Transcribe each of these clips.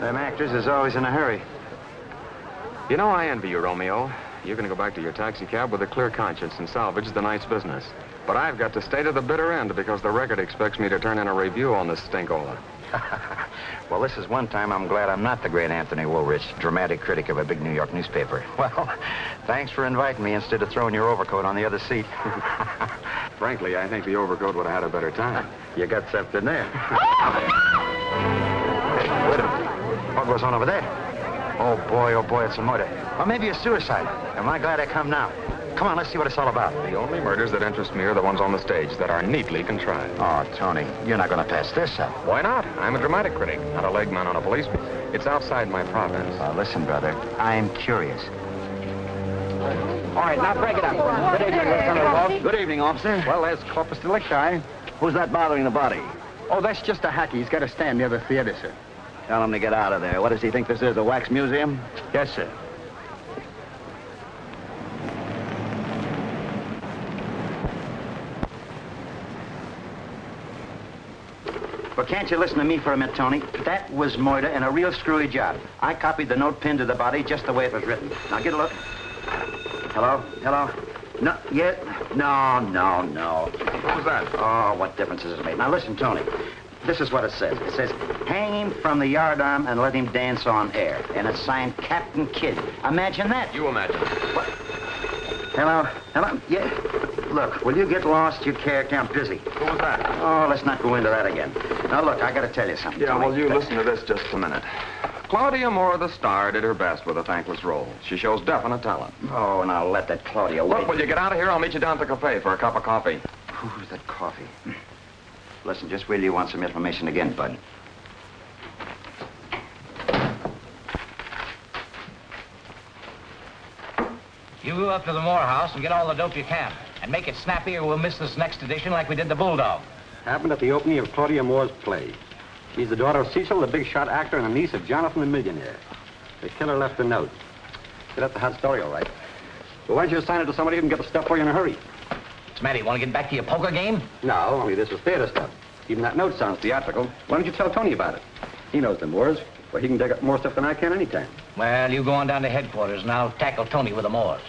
Them actors is always in a hurry. You know, I envy you, Romeo. You're going to go back to your taxi cab with a clear conscience and salvage the night's business. But I've got to stay to the bitter end because the Record expects me to turn in a review on this stinkola. Well, this is one time I'm glad I'm not the great Anthony Woolrich, dramatic critic of a big New York newspaper. Well, thanks for inviting me instead of throwing your overcoat on the other seat. Frankly, I think the overcoat would have had a better time. You got something there. Hey, wait a minute. What goes on over there? Oh, boy, it's a murder. Or maybe a suicide. Am I glad I come now? Come on, let's see what it's all about. The only murders that interest me are the ones on the stage that are neatly contrived. Oh, Tony, you're not going to pass this up. Why not? I'm a dramatic critic, not a leg man on a policeman. It's outside my province. Listen, brother, I'm curious. All right, now break it up. Good evening, Lieutenant Wolf. Good evening, officer. Well, there's corpus delicti. Who's that bothering the body? Oh, that's just a hacky. He's got to stand near the theater, sir. Tell him to get out of there. What does he think this is, a wax museum? Yes, sir. Well, can't you listen to me for a minute, Tony? That was murder and a real screwy job. I copied the note pinned to the body just the way it was written. Now, get a look. Hello? No, yet? No. What was that? Oh, what difference does it make? Now, listen, Tony. This is what it says. It says, hang him from the yardarm and let him dance on air. And it's signed Captain Kidd. Imagine that. You imagine it. What? Hello? Yeah. Look, will you get lost, your character? I'm busy. Who was that? Oh, let's not go into that again. Now, look, I got to tell you something. Yeah, Tony. well, you listen to this just a minute. Claudia Moore, the star, did her best with a thankless role. She shows definite talent. Oh, now let that Claudia wait. Look, will you get out of here? I'll meet you down at the cafe for a cup of coffee. Who's that coffee? Listen, just wait till you want some information again, bud. You go up to the Moore house and get all the dope you can. And make it snappy or we'll miss this next edition like we did the Bulldog. Happened at the opening of Claudia Moore's play. She's the daughter of Cecil, the big shot actor, and a niece of Jonathan the millionaire. The killer left a note. That's the hot story, all right. Well, why don't you assign it to somebody who can get the stuff for you in a hurry? What's the matter? You want to get back to your poker game? No, only this is theater stuff. Even that note sounds theatrical. Why don't you tell Tony about it? He knows the Moores. Well, he can dig up more stuff than I can anytime. Well, you go on down to headquarters and I'll tackle Tony with the Moores.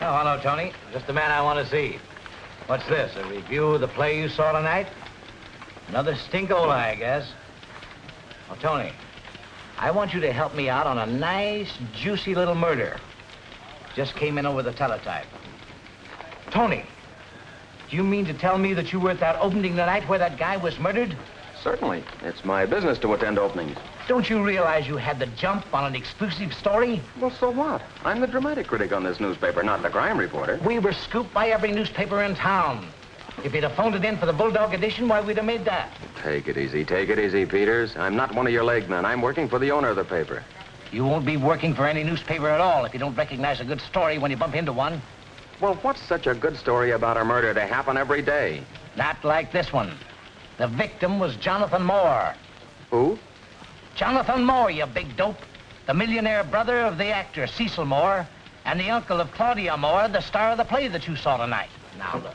Oh, hello, Tony. Just the man I want to see. What's this, a review of the play you saw tonight? Another stinkola, I guess. Well, Tony, I want you to help me out on a nice, juicy little murder. Just came in over the teletype. Tony, do you mean to tell me that you were at that opening tonight where that guy was murdered? Certainly. It's my business to attend openings. Don't you realize you had the jump on an exclusive story? Well, so what? I'm the dramatic critic on this newspaper, not the crime reporter. We were scooped by every newspaper in town. If you'd have phoned it in for the Bulldog edition, why, we'd have made that. Take it easy, Peters. I'm not one of your leg men. I'm working for the owner of the paper. You won't be working for any newspaper at all if you don't recognize a good story when you bump into one. Well, what's such a good story about a murder to happen every day? Not like this one. The victim was Jonathan Moore. Who? Jonathan Moore, you big dope. The millionaire brother of the actor Cecil Moore and the uncle of Claudia Moore, the star of the play that you saw tonight. Now, look.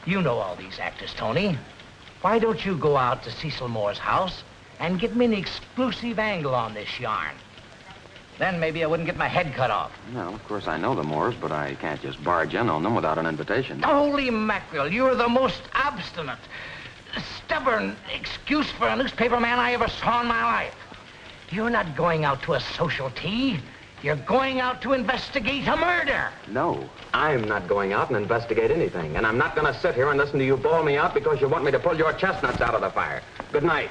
You know all these actors, Tony. Why don't you go out to Cecil Moore's house and give me an exclusive angle on this yarn? Then maybe I wouldn't get my head cut off. Well, of course, I know the Moores, but I can't just barge in on them without an invitation. Holy mackerel, you're the most obstinate, stubborn excuse for a newspaper man I ever saw in my life. You're not going out to a social tea. You're going out to investigate a murder. No, I'm not going out and investigate anything. And I'm not going to sit here and listen to you bawl me out because you want me to pull your chestnuts out of the fire. Good night.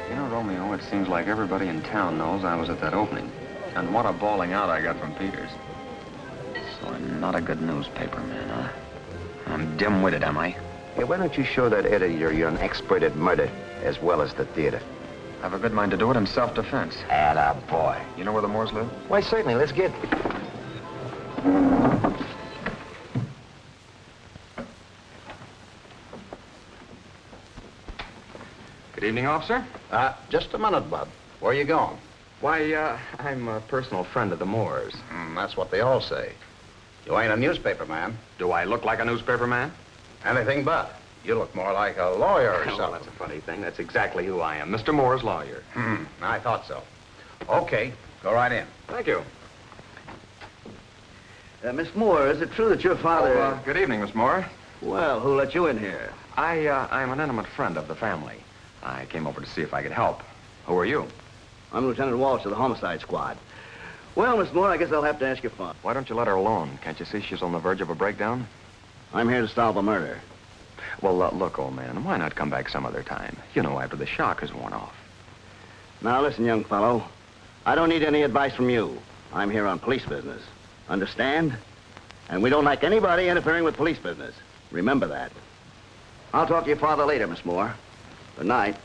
You know, Romeo, it seems like everybody in town knows I was at that opening. And what a bawling out I got from Peters. So I'm not a good newspaper man, huh? I'm dim-witted, am I? Hey, why don't you show that editor you're an expert at murder as well as the theater? I have a good mind to do it in self-defense. Atta boy. You know where the Moores live? Why, certainly. Let's get... Good evening, officer. Just a minute, Bud. Where you going? Why, I'm a personal friend of the Moores. That's what they all say. You ain't a newspaper man. Do I look like a newspaper man? Anything but. You look more like a lawyer or Well, something. that's a funny thing. That's exactly who I am, Mr. Moore's lawyer. I thought so. Okay, go right in. Thank you. Miss Moore, is it true that your father... Good evening, Miss Moore. Well, who let you in here? I'm an intimate friend of the family. I came over to see if I could help. Who are you? I'm Lieutenant Walsh of the Homicide Squad. Well, Miss Moore, I guess I'll have to ask you fun. Why don't you let her alone? Can't you see she's on the verge of a breakdown? I'm here to solve a murder. Well, look, old man, why not come back some other time? You know, after the shock has worn off. Now, listen, young fellow. I don't need any advice from you. I'm here on police business. Understand? And we don't like anybody interfering with police business. Remember that. I'll talk to your father later, Miss Moore. Good night.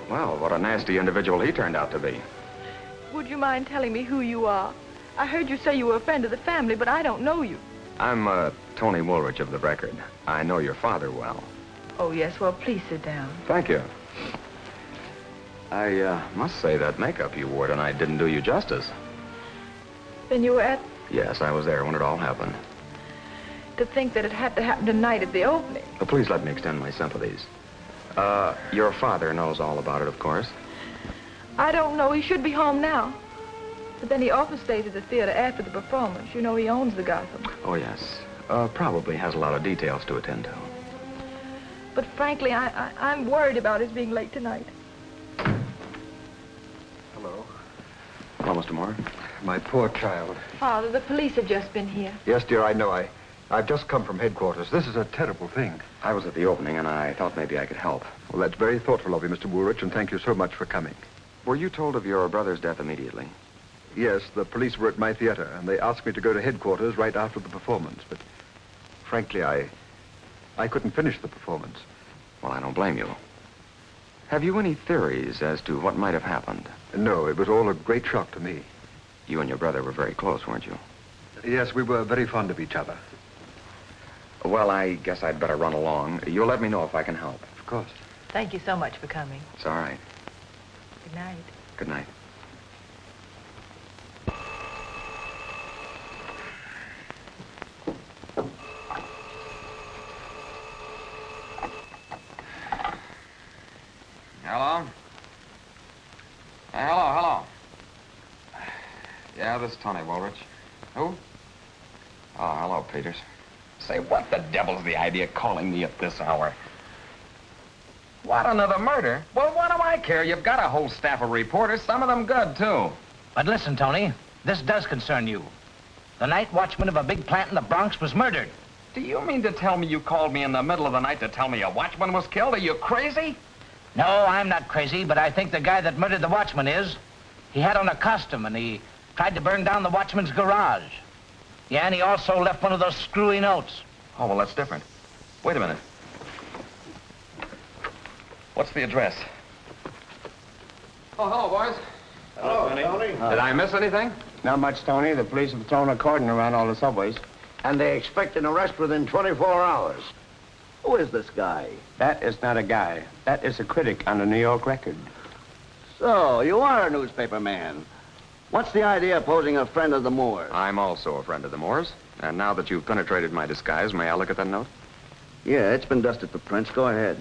Well, what a nasty individual he turned out to be. Would you mind telling me who you are? I heard you say you were a friend of the family, but I don't know you. I'm, Tony Woolrich of the Record. I know your father well. Oh, yes. Well, please sit down. Thank you. I, must say that makeup you wore tonight didn't do you justice. Then you were at... Yes, I was there when it all happened. To think that it had to happen tonight at the opening. But please let me extend my sympathies. Your father knows all about it, of course. I don't know. He should be home now. But then he often stays at the theater after the performance. You know, he owns the Gotham. Oh, yes. Probably has a lot of details to attend to. But frankly, I'm worried about his being late tonight. Hello. Hello, Mr. Moore. My poor child. Father, the police have just been here. Yes, dear, I know. I've just come from headquarters. This is a terrible thing. I was at the opening, and I thought maybe I could help. Well, that's very thoughtful of you, Mr. Woolrich, and thank you so much for coming. Were you told of your brother's death immediately? Yes, the police were at my theater, and they asked me to go to headquarters right after the performance. But frankly, I couldn't finish the performance. Well, I don't blame you. Have you any theories as to what might have happened? No, it was all a great shock to me. You and your brother were very close, weren't you? Yes, we were very fond of each other. Well, I guess I'd better run along. You'll let me know if I can help. Of course. Thank you so much for coming. It's all right. Good night. Good night. Hello? Hello. Yeah, this is Tony Woolrich. Who? Oh, hello, Peters. Say, what the devil's the idea of calling me at this hour? What, another murder? Well, what do I care? You've got a whole staff of reporters, some of them good, too. But listen, Tony, this does concern you. The night watchman of a big plant in the Bronx was murdered. Do you mean to tell me you called me in the middle of the night to tell me a watchman was killed? Are you crazy? No, I'm not crazy, but I think the guy that murdered the watchman is. He had on a costume, and he tried to burn down the watchman's garage. Yeah, and he also left one of those screwy notes. Oh, well, that's different. Wait a minute. What's the address? Oh, hello, boys. Hello, Tony. Did I miss anything? Not much, Tony. The police have thrown a cordon around all the subways. And they expect an arrest within 24 hours. Who is this guy? That is not a guy. That is a critic on the New York Record. So, you are a newspaper man. What's the idea of posing a friend of the Moores? I'm also a friend of the Moores. And now that you've penetrated my disguise, may I look at that note? Yeah, it's been dusted for prints. Go ahead.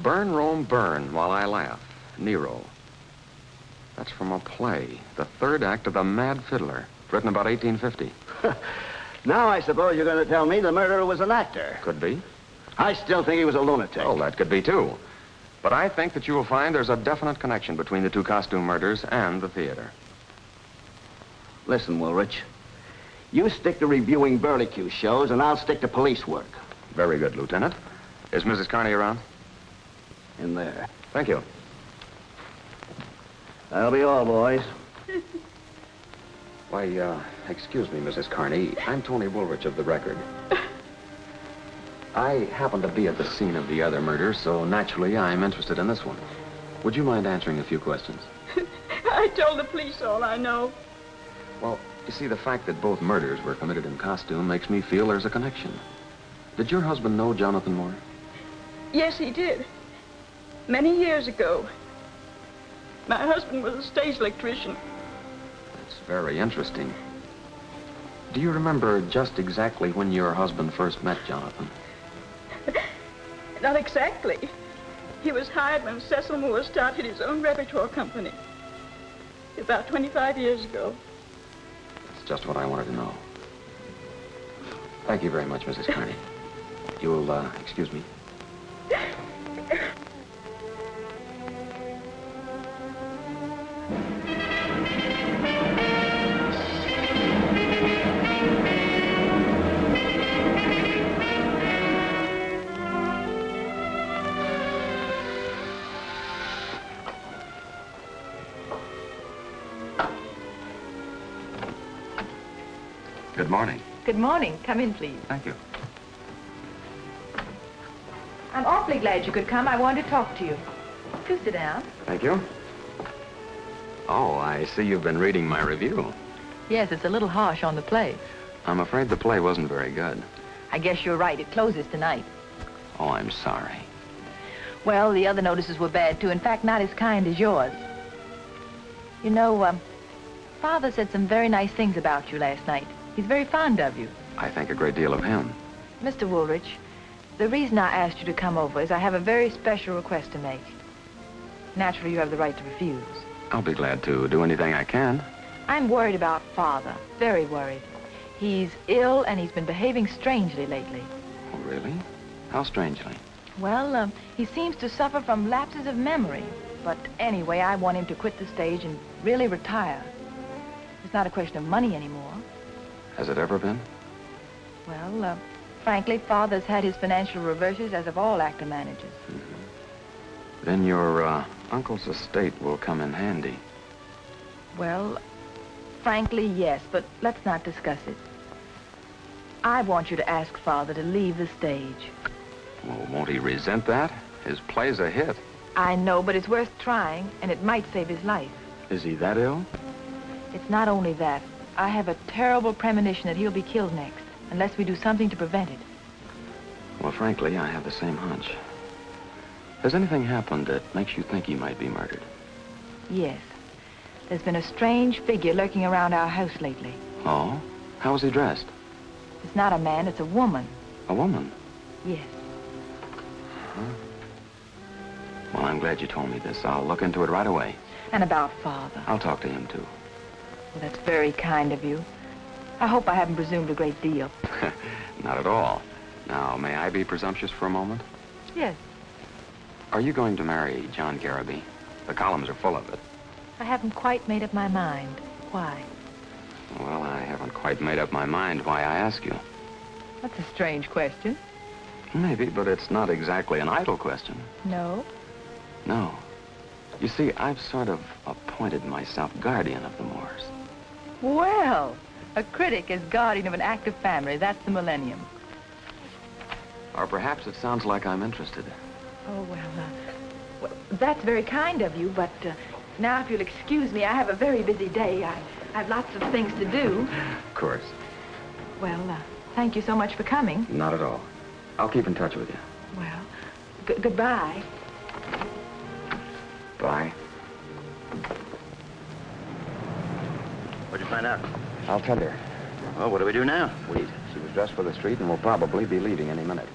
Burn, Rome, burn, while I laugh. Nero. That's from a play. The third act of The Mad Fiddler, written about 1850. Now I suppose you're going to tell me the murderer was an actor. Could be. I still think he was a lunatic. Oh, that could be, too. But I think that you will find there's a definite connection between the two costume murders and the theater. Listen, Woolrich. You stick to reviewing Burlicue shows, and I'll stick to police work. Very good, Lieutenant. Is Mrs. Carney around? In there. Thank you. That'll be all, boys. Why, excuse me, Mrs. Carney. I'm Tony Woolrich of the Record. I happened to be at the scene of the other murder, so naturally I'm interested in this one. Would you mind answering a few questions? I told the police all I know. Well, you see, the fact that both murders were committed in costume makes me feel there's a connection. Did your husband know Jonathan Moore? Yes, he did. Many years ago. My husband was a stage electrician. That's very interesting. Do you remember just exactly when your husband first met Jonathan? Not exactly. He was hired when Cecil Moore started his own repertoire company. About 25 years ago. That's just what I wanted to know. Thank you very much, Mrs. Kearney. You'll, excuse me. Good morning. Good morning. Come in, please. Thank you. I'm awfully glad you could come. I wanted to talk to you. Do sit down. Thank you. Oh, I see you've been reading my review. Yes, it's a little harsh on the play. I'm afraid the play wasn't very good. I guess you're right. It closes tonight. Oh, I'm sorry. Well, the other notices were bad, too. In fact, not as kind as yours. You know, Father said some very nice things about you last night. He's very fond of you. I think a great deal of him. Mr. Woolrich, the reason I asked you to come over is I have a very special request to make. Naturally, you have the right to refuse. I'll be glad to do anything I can. I'm worried about Father. Very worried. He's ill, and he's been behaving strangely lately. Oh, really? How strangely? Well, he seems to suffer from lapses of memory. But anyway, I want him to quit the stage and really retire. It's not a question of money anymore. Has it ever been? Well, frankly, Father's had his financial reverses, as of all actor managers. Mm-hmm. Then your uncle's estate will come in handy. Well, frankly, yes, but let's not discuss it. I want you to ask Father to leave the stage. Well, won't he resent that? His play's a hit. I know, but it's worth trying, and it might save his life. Is he that ill? It's not only that. I have a terrible premonition that he'll be killed next, unless we do something to prevent it. Well, frankly, I have the same hunch. Has anything happened that makes you think he might be murdered? Yes. There's been a strange figure lurking around our house lately. Oh? How was he dressed? It's not a man, it's a woman. A woman? Yes. Huh? Well, I'm glad you told me this. I'll look into it right away. And about Father. I'll talk to him, too. Well, that's very kind of you. I hope I haven't presumed a great deal. Not at all. Now, may I be presumptuous for a moment? Yes. Are you going to marry John Garrity? The columns are full of it. I haven't quite made up my mind. Why? Well, I haven't quite made up my mind why I ask you. That's a strange question. Maybe, but it's not exactly an idle question. No? No. You see, I've sort of appointed myself guardian of the Moores. Well, a critic is guardian of an active family. That's the millennium. Or perhaps it sounds like I'm interested. Oh, well, that's very kind of you, but now if you'll excuse me, I have a very busy day. I have lots of things to do. Of course. Well, thank you so much for coming. Not at all. I'll keep in touch with you. Well, goodbye. Bye. What'd you find out? I'll tell you. Well, what do we do now? Wait. She was dressed for the street and will probably be leaving any minute.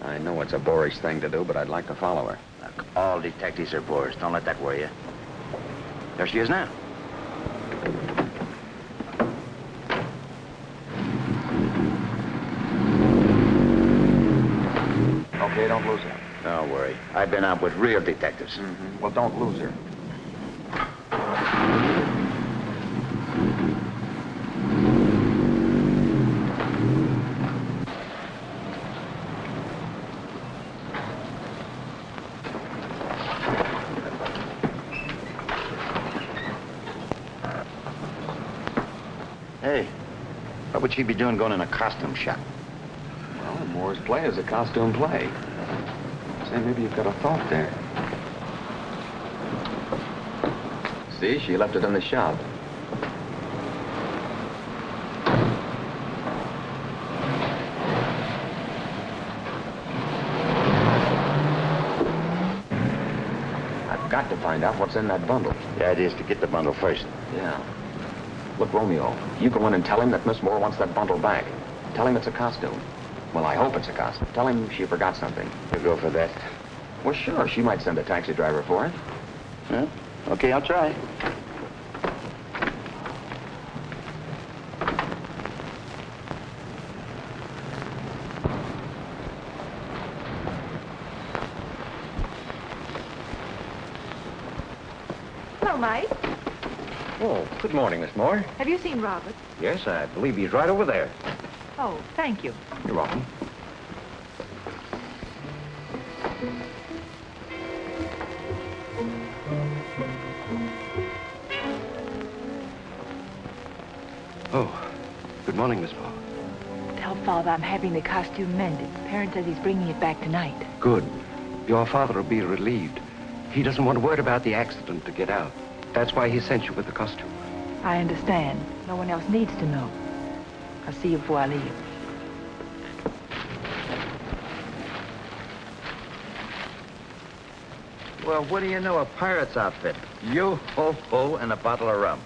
I know it's a boorish thing to do, but I'd like to follow her. Look, all detectives are bores. Don't let that worry you. There she is now. Okay, don't lose her. Don't worry. I've been out with real detectives. Mm-hmm. Well, don't lose her. Hey, what would she be doing going in a costume shop? Well, Moore's play is a costume play. Say, maybe you've got a thought there. See, she left it in the shop. find out what's in that bundle. The idea is to get the bundle first. Yeah. Look, Romeo, you go in and tell him that Miss Moore wants that bundle back. Tell him it's a costume. Well, I hope it's a costume. Tell him she forgot something. You go for that. Well, sure, she might send a taxi driver for it. Huh? Okay, I'll try. Hello, Mike. Oh, good morning, Miss Moore. Have you seen Robert? Yes, I believe he's right over there. Oh, thank you. You're welcome. Oh, good morning, Miss Moore. Tell Father I'm having the costume mended. Parent says he's bringing it back tonight. Good. Your father will be relieved. He doesn't want word about the accident to get out. That's why he sent you with the costume. I understand. No one else needs to know. I'll see you before I leave. Well, what do you know, a pirate's outfit? Yo-ho-ho and a bottle of rum.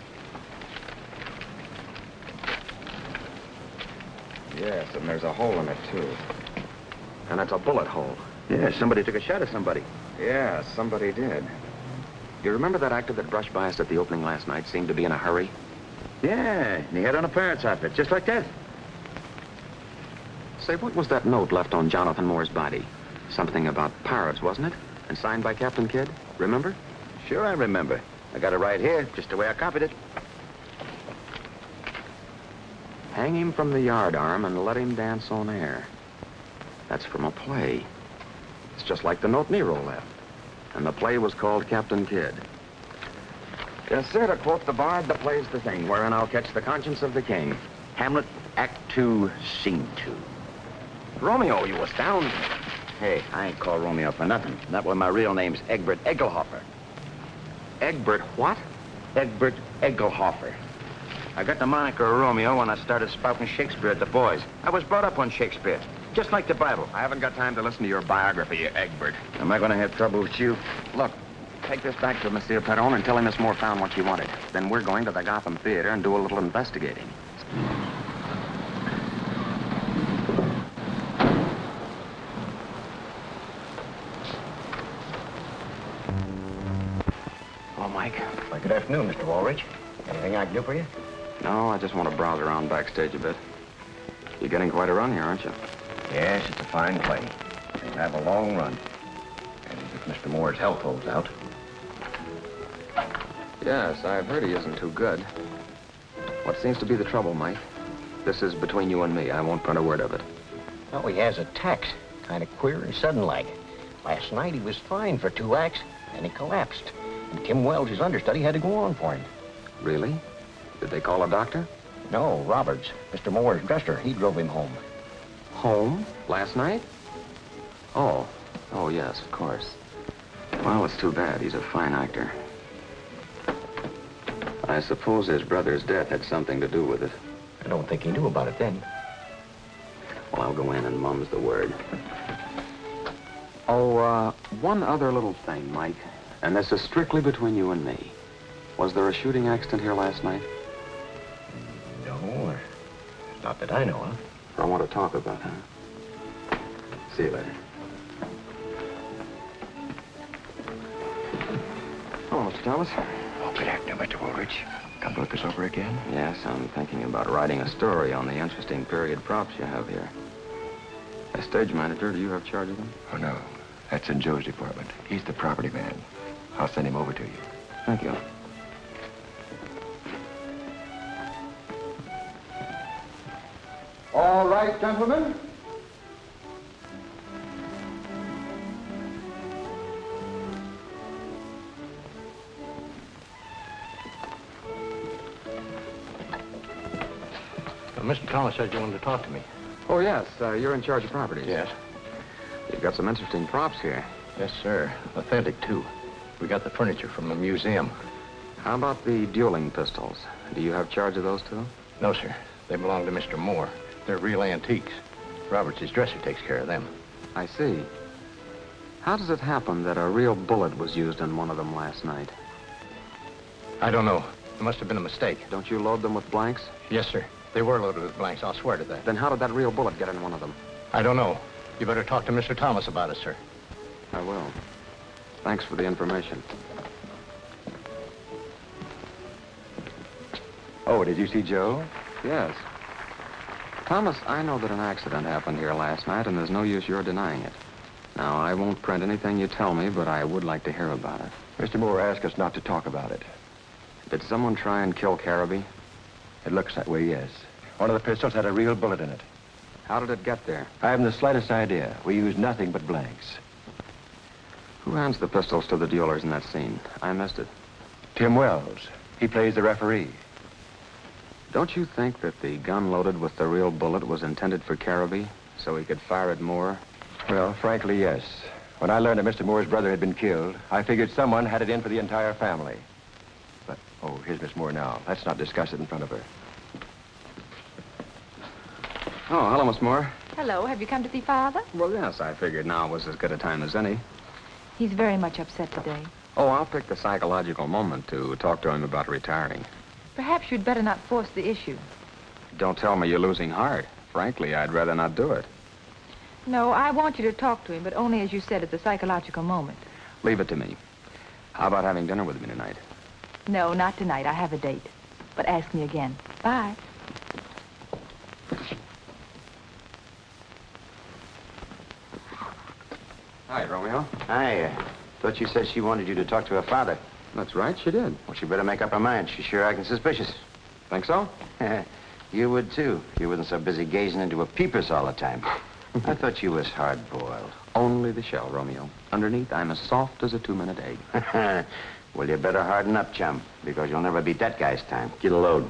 Yes, and there's a hole in it, too. And it's a bullet hole. Yeah, somebody took a shot at somebody. Yeah, somebody did. You remember that actor that brushed by us at the opening last night seemed to be in a hurry? Yeah, and he had on a pirate's outfit, just like that. Say, what was that note left on Jonathan Moore's body? Something about pirates, wasn't it? And signed by Captain Kidd? Remember? Sure, I remember. I got it right here, just the way I copied it. Hang him from the yardarm and let him dance on air. That's from a play. It's just like the note Nero left. And the play was called Captain Kidd. Yes, sir, to quote the bard, the play's the thing, wherein I'll catch the conscience of the king. Hamlet, Act 2, Scene 2. Romeo, you astound me. Hey, I ain't called Romeo for nothing. That way my real name's Egbert Eggelhofer. Egbert what? Egbert Eggelhofer. I got the moniker of Romeo when I started spouting Shakespeare at the boys. I was brought up on Shakespeare, just like the Bible. I haven't got time to listen to your biography, Egbert. Am I going to have trouble with you? Look, take this back to Monsieur Perron and tell him Miss Moore found what she wanted. Then we're going to the Gotham Theater and do a little investigating. Oh, Mike. Well, good afternoon, Mr. Walrich. Anything I can do for you? No, I just want to browse around backstage a bit. You're getting quite a run here, aren't you? Yes, it's a fine play. We'll have a long run. And if Mr. Moore's health holds out. Yes, I've heard he isn't too good. What seems to be the trouble, Mike? This is between you and me. I won't print a word of it. Oh, he has attacks. Kind of queer and sudden-like. Last night he was fine for 2 acts, and he collapsed. And Kim Wells, his understudy, had to go on for him. Really? Did they call a doctor? No, Roberts, Mr. Moore's dresser, he drove him home. Home? Last night? Oh. Oh, yes, of course. Well, it's too bad. He's a fine actor. I suppose his brother's death had something to do with it. I don't think he knew about it then. Well, I'll go in and mum's the word. Oh, one other little thing, Mike. And this is strictly between you and me. Was there a shooting accident here last night? No, not that I know of. I want to talk about it. See you later. Oh, Mr. Thomas. Oh, good afternoon, Mr. Woolrich. Come to look this over again? Yes, I'm thinking about writing a story on the interesting period props you have here. As stage manager, do you have charge of them? Oh, no. That's in Joe's department. He's the property man. I'll send him over to you. Thank you. All right, gentlemen. Mr. Thomas said you wanted to talk to me. Oh, yes. You're in charge of properties. Yes. You've got some interesting props here. Yes, sir. Authentic, too. We got the furniture from a museum. How about the dueling pistols? Do you have charge of those, too? No, sir. They belong to Mr. Moore. They're real antiques. Roberts' dresser takes care of them. I see. How does it happen that a real bullet was used in one of them last night? I don't know. There must have been a mistake. Don't you load them with blanks? Yes, sir. They were loaded with blanks. I'll swear to that. Then how did that real bullet get in one of them? I don't know. You better talk to Mr. Thomas about it, sir. I will. Thanks for the information. Oh, did you see Joe? Yes. Thomas, I know that an accident happened here last night, and there's no use your denying it. Now, I won't print anything you tell me, but I would like to hear about it. Mr. Moore asked us not to talk about it. Did someone try and kill Carabee? It looks that way, yes. One of the pistols had a real bullet in it. How did it get there? I haven't the slightest idea. We used nothing but blanks. Who hands the pistols to the dealers in that scene? I missed it. Tim Wells. He plays the referee. Don't you think that the gun loaded with the real bullet was intended for Carabee, so he could fire at Moore? Well, frankly, yes. When I learned that Mr. Moore's brother had been killed, I figured someone had it in for the entire family. But, oh, here's Miss Moore now. Let's not discuss it in front of her. Oh, hello, Miss Moore. Hello, have you come to see Father? Well, yes, I figured now was as good a time as any. He's very much upset today. Oh, I'll pick the psychological moment to talk to him about retiring. Perhaps you'd better not force the issue. Don't tell me you're losing heart. Frankly, I'd rather not do it. No, I want you to talk to him, but only, as you said, at the psychological moment. Leave it to me. How about having dinner with me tonight? No, not tonight. I have a date. But ask me again. Bye. Hi, Romeo. I thought you said she wanted you to talk to her father. That's right, she did. Well, she better make up her mind. She's sure acting suspicious. Think so? You would, too. If you wasn't so busy gazing into a peepers all the time. I thought you was hard-boiled. Only the shell, Romeo. Underneath, I'm as soft as a 2-minute egg. Well, you better harden up, chum, because you'll never beat that guy's time. Get a load.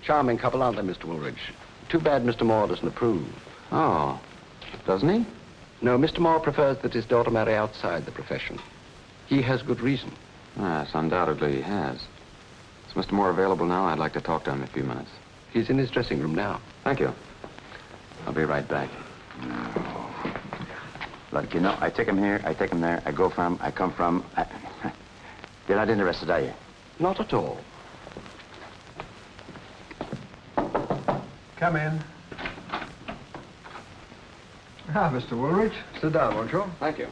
Charming couple, aren't they, Mr. Woolridge? Too bad Mr. Moore doesn't approve. Oh, doesn't he? No, Mr. Moore prefers that his daughter marry outside the profession. He has good reason. Yes, undoubtedly he has. Is Mr. Moore available now? I'd like to talk to him in a few minutes. He's in his dressing room now. Thank you. I'll be right back. Look, you know, I take him here, I take him there, I go from, I come from. You're not interested, are you? Not at all. Come in. Ah, Mr. Woolridge. Sit down, won't you? Thank you.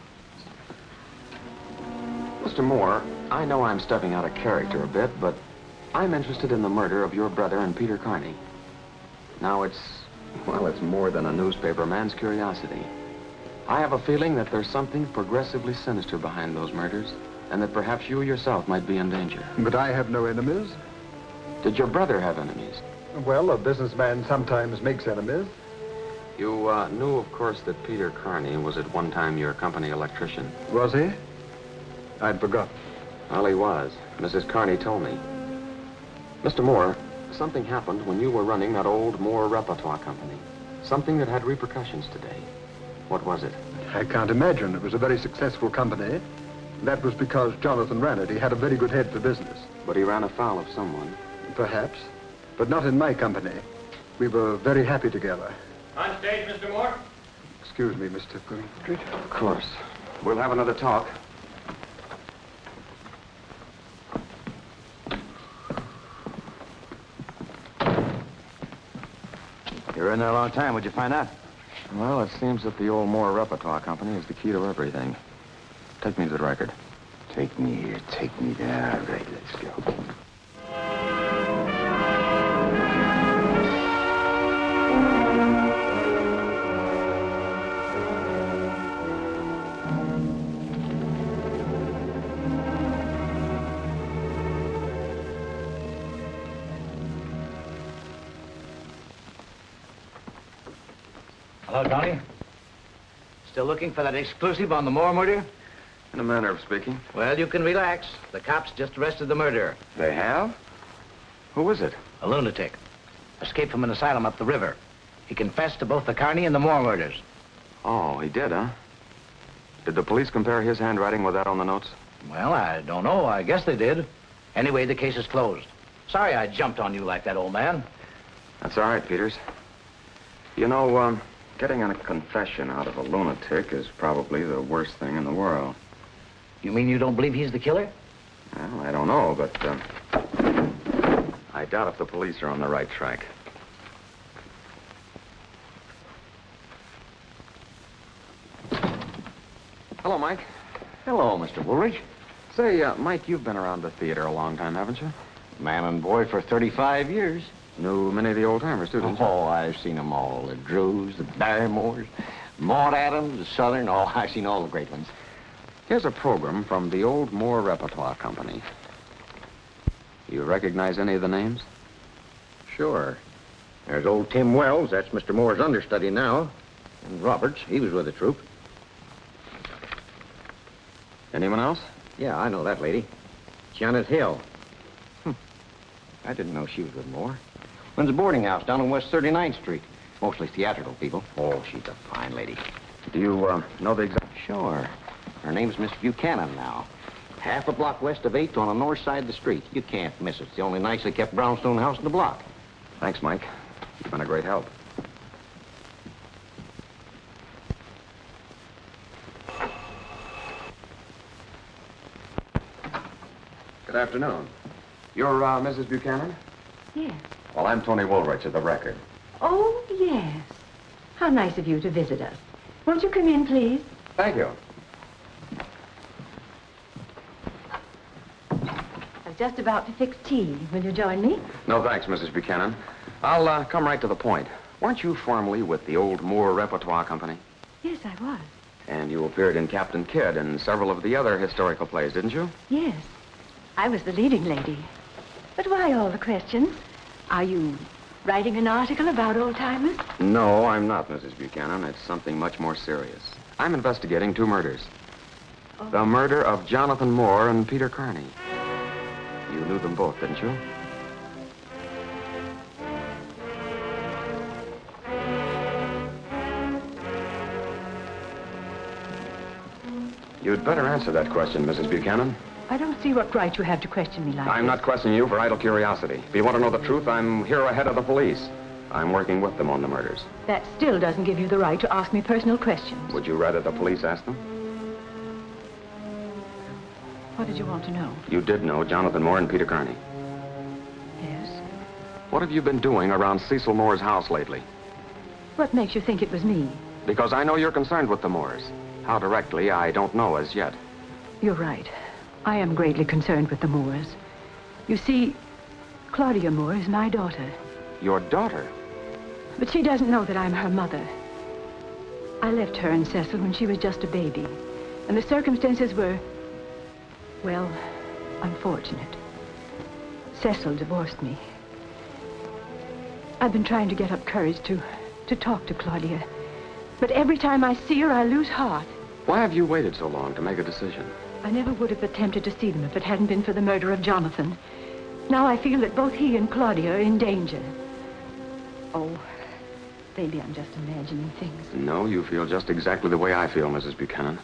Mr. Moore, I know I'm stepping out of character a bit, but I'm interested in the murder of your brother and Peter Carney. Now, it's more than a newspaper man's curiosity. I have a feeling that there's something progressively sinister behind those murders, and that perhaps you yourself might be in danger. But I have no enemies. Did your brother have enemies? Well, a businessman sometimes makes enemies. You knew, of course, that Peter Carney was at one time your company electrician. Was he? I'd forgotten. Well, he was. Mrs. Carney told me. Mr. Moore, something happened when you were running that old Moore Repertoire Company. Something that had repercussions today. What was it? I can't imagine. It was a very successful company. That was because Jonathan ran it. He had a very good head for business. But he ran afoul of someone. Perhaps. But not in my company. We were very happy together. On stage, Mr. Moore. Excuse me, Mr. Woolridge. Of course. We'll have another talk. You were in there a long time. What'd you find out? Well, it seems that the old Moore Repertoire Company is the key to everything. Take me to the record. Take me here, take me there. All right, let's go. Hello, Tony. Still looking for that exclusive on the Moore murder? In a manner of speaking. Well, you can relax. The cops just arrested the murderer. They have? Who is it? A lunatic. Escaped from an asylum up the river. He confessed to both the Carney and the Moore murders. Oh, he did, huh? Did the police compare his handwriting with that on the notes? Well, I don't know. I guess they did. Anyway, the case is closed. Sorry I jumped on you like that, old man. That's all right, Peters. You know, Getting a confession out of a lunatic is probably the worst thing in the world. You mean you don't believe he's the killer? Well, I don't know, but I doubt if the police are on the right track. Hello, Mike. Hello, Mr. Woolridge. Say, Mike, you've been around the theater a long time, haven't you? Man and boy for 35 years. Knew many of the old-timers, too, didn't you? Oh, I've seen them all. The Drews, the Barrymores, Maud Adams, the Southern. Oh, I've seen all the great ones. Here's a program from the old Moore Repertoire Company. You recognize any of the names? Sure. There's old Tim Wells. That's Mr. Moore's understudy now. And Roberts, he was with the troupe. Anyone else? Yeah, I know that lady. Janet Hill. I didn't know she was with Moore. Runs a boarding house down on West 39th Street. Mostly theatrical people. Oh, she's a fine lady. Do you know the exact... Sure. Her name's Miss Buchanan now. Half a block west of 8th on the north side of the street. You can't miss it. It's the only nicely kept brownstone house in the block. Thanks, Mike. You've been a great help. Good afternoon. You're, Mrs. Buchanan? Yes. Well, I'm Tony Woolridge of The Record. Oh, yes. How nice of you to visit us. Won't you come in, please? Thank you. I was just about to fix tea. Will you join me? No, thanks, Mrs. Buchanan. I'll come right to the point. Weren't you formerly with the old Moore Repertoire Company? Yes, I was. And you appeared in Captain Kidd and several of the other historical plays, didn't you? Yes. I was the leading lady. But why all the questions? Are you writing an article about old-timers? No, I'm not, Mrs. Buchanan. It's something much more serious. I'm investigating 2 murders. Oh. The murder of Jonathan Moore and Peter Carney. You knew them both, didn't you? You'd better answer that question, Mrs. Buchanan. I don't see what right you have to question me like I'm this. not questioning you for idle curiosity. If you want to know the truth, I'm here ahead of the police. I'm working with them on the murders. That still doesn't give you the right to ask me personal questions. Would you rather the police ask them? What did you want to know? You did know Jonathan Moore and Peter Carney. Yes. What have you been doing around Cecil Moore's house lately? What makes you think it was me? Because I know you're concerned with the Moores. How directly, I don't know as yet. You're right. I am greatly concerned with the Moores. You see, Claudia Moore is my daughter. Your daughter? But she doesn't know that I'm her mother. I left her and Cecil when she was just a baby. And the circumstances were, well, unfortunate. Cecil divorced me. I've been trying to get up courage to talk to Claudia. But every time I see her, I lose heart. Why have you waited so long to make a decision? I never would have attempted to see them if it hadn't been for the murder of Jonathan. Now I feel that both he and Claudia are in danger. Oh, maybe I'm just imagining things. No, you feel just exactly the way I feel, Mrs. Buchanan.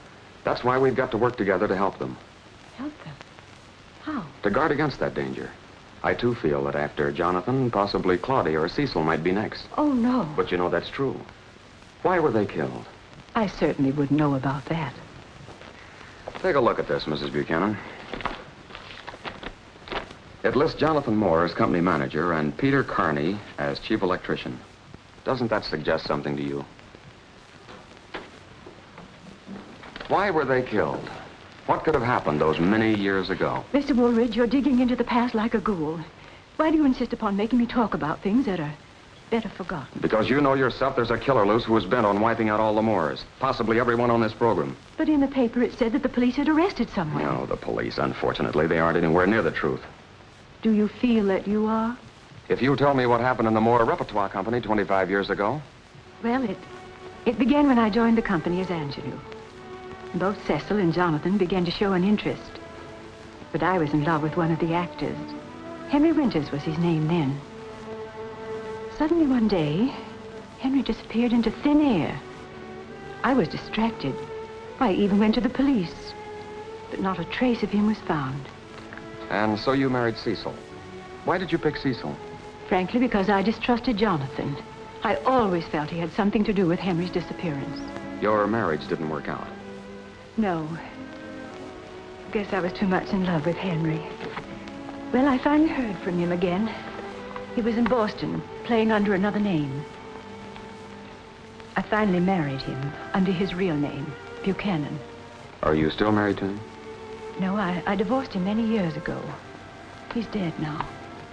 That's why we've got to work together to help them. Help them? How? To guard against that danger. I, too, feel that after Jonathan, possibly Claudia or Cecil might be next. Oh, no. But you know that's true. Why were they killed? I certainly would know about that. Take a look at this, Mrs. Buchanan. It lists Jonathan Moore as company manager and Peter Carney as chief electrician. Doesn't that suggest something to you? Why were they killed? What could have happened those many years ago? Mr. Woolridge, you're digging into the past like a ghoul. Why do you insist upon making me talk about things that are better forgotten? Because you know yourself there's a killer loose who is bent on wiping out all the Moores. Possibly everyone on this program. But in the paper it said that the police had arrested someone. No, the police, unfortunately, they aren't anywhere near the truth. Do you feel that you are? If you tell me what happened in the Moore Repertoire Company 25 years ago. Well, it began when I joined the company as ingenue. Both Cecil and Jonathan began to show an interest. But I was in love with one of the actors. Henry Winters was his name then. Suddenly one day, Henry disappeared into thin air. I was distracted. I even went to the police. But not a trace of him was found. And so you married Cecil. Why did you pick Cecil? Frankly, because I distrusted Jonathan. I always felt he had something to do with Henry's disappearance. Your marriage didn't work out. No. Guess I was too much in love with Henry. Well, I finally heard from him again. He was in Boston, playing under another name. I finally married him under his real name, Buchanan. Are you still married to him? No, I divorced him many years ago. He's dead now.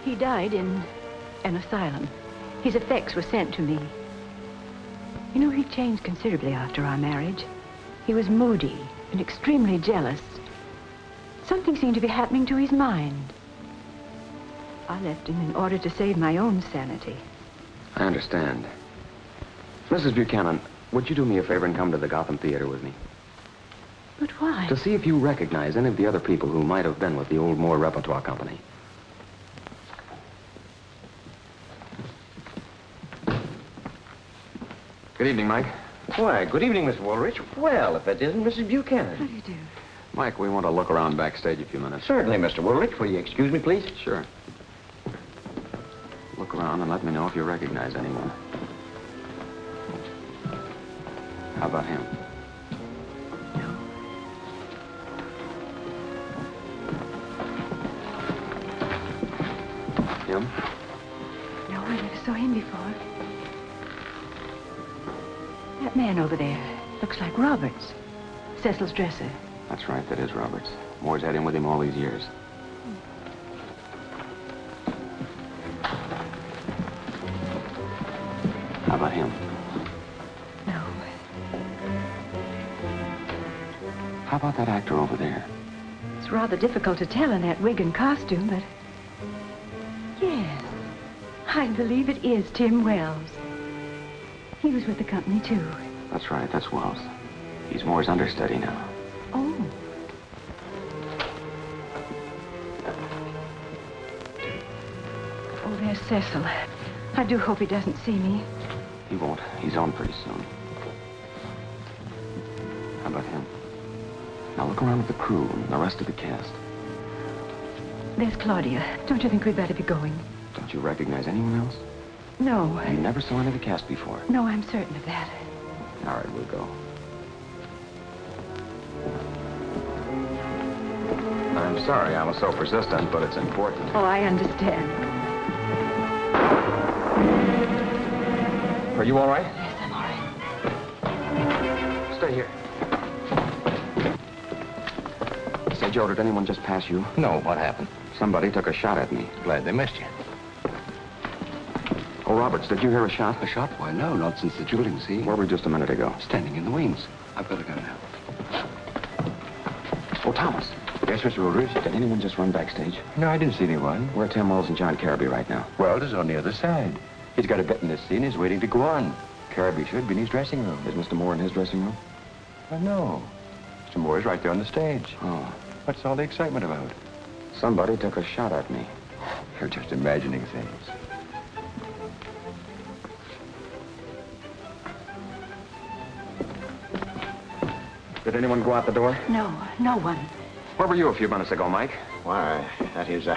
He died in an asylum. His effects were sent to me. You know, he changed considerably after our marriage. He was moody and extremely jealous. Something seemed to be happening to his mind. I left him in order to save my own sanity. I understand. Mrs. Buchanan, would you do me a favor and come to the Gotham Theater with me? But why? To see if you recognize any of the other people who might have been with the old Moore Repertoire Company. Good evening, Mike. Why, good evening, Mr. Woolrich. Well, if it isn't Mrs. Buchanan. How do you do? Mike, we want to look around backstage a few minutes. Certainly, Mr. Woolrich. Will you excuse me, please? Sure. Look around and let me know if you recognize anyone. How about him? Him? No, I never saw him before. That man over there looks like Roberts, Cecil's dresser. That's right, that is Roberts. Moore's had him with him all these years. How about him? No. How about that actor over there? It's rather difficult to tell in that wig and costume, but... Yes, I believe it is Tim Wells. He was with the company, too. That's right, that's Wells. He's Moore's understudy now. Oh. Oh, there's Cecil. I do hope he doesn't see me. He won't. He's on pretty soon. How about him? Now look around at the crew and the rest of the cast. There's Claudia. Don't you think we'd better be going? Don't you recognize anyone else? No. You never saw any of the cast before? No, I'm certain of that. All right, we'll go. I'm sorry I was so persistent, but it's important. Oh, I understand. Are you all right? Yes, I'm all right. Stay here. Say, Joe, did anyone just pass you? No, what happened? Somebody took a shot at me. Glad they missed you. Oh, Roberts, did you hear a shot? A shot? Why, no, not since the dueling, see? Where were we just a minute ago? Standing in the wings. I've got to go now. Oh, Thomas. Yes, Mr. Woolrich? Did anyone just run backstage? No, I didn't see anyone. Where are Tim Wells and John Careby right now? Wells is on the other side. He's got a bit in this scene. He's waiting to go on. Careby should be in his dressing room. Is Mr. Moore in his dressing room? Oh, no. Mr. Moore is right there on the stage. Oh. What's all the excitement about? Somebody took a shot at me. You're just imagining things. Did anyone go out the door? No, no one. Where were you a few minutes ago, Mike? Why, that is, well,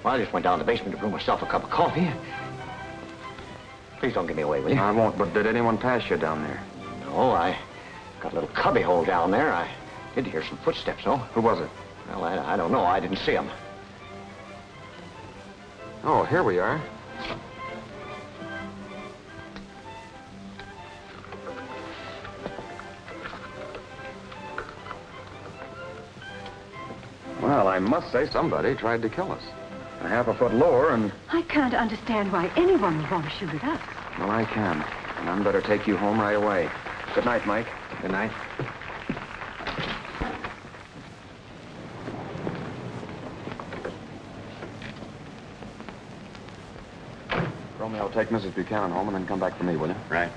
I just went down to the basement to brew myself a cup of coffee. Please don't give me away, will you? I won't, but did anyone pass you down there? No, I got a little cubby hole down there. I did hear some footsteps, though. Who was it? Well, I don't know. I didn't see them. Oh, here we are. Well, I must say somebody tried to kill us. A half a foot lower and... I can't understand why anyone would want to shoot at us. Well, I can. And I'm better take you home right away. Good night, Mike. Good night. Romeo, take Mrs. Buchanan home and then come back for me, will you? Right.